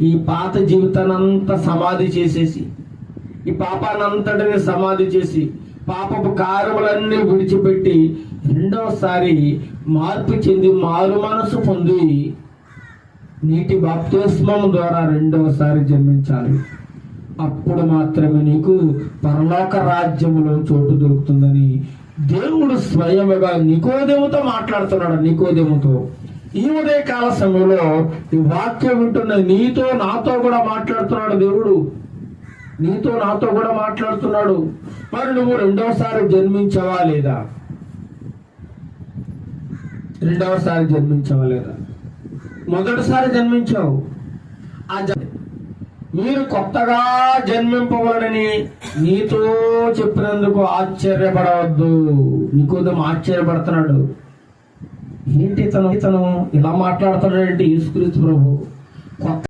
ఈ పాత జీవితాన్నంతా సమాధి చేసేసి, ఈ పాపానంతటిని సమాధి చేసి, పాపపు కార్యములన్నీ విడిచిపెట్టి రెండవసారి మార్పు చెంది మారు మనసు పొంది నీటి బాప్తిస్మం ద్వారా రెండవసారి జన్మించాలి. అప్పుడు మాత్రమే నీకు పరలోక రాజ్యములో చోటు దొరుకుతుందని దేవుడు స్వయముగా నికోదేముతో మాట్లాడుతున్నాడు. నికోదేముతో ఈ ఉదయకాల సమయంలో ఈ వాక్యం వింటున్న నీతో నాతో కూడా మాట్లాడుతున్నాడు. దేవుడు నీతో నాతో కూడా మాట్లాడుతున్నాడు. మరి నువ్వు రెండవసారి జన్మించవా లేదా? రెండవసారి జన్మించవా లేదా? మొదటిసారి జన్మించావు. మీరు కొత్తగా జన్మింపవాలని నీతో చెప్పినందుకు ఆశ్చర్యపడవద్దు. నికోదేము ఆశ్చర్యపడుతున్నాడు. ఏంటి ఇతను ఇలా మాట్లాడుతున్నాడు? ఏంటి యేసుక్రీస్తు ప్రభు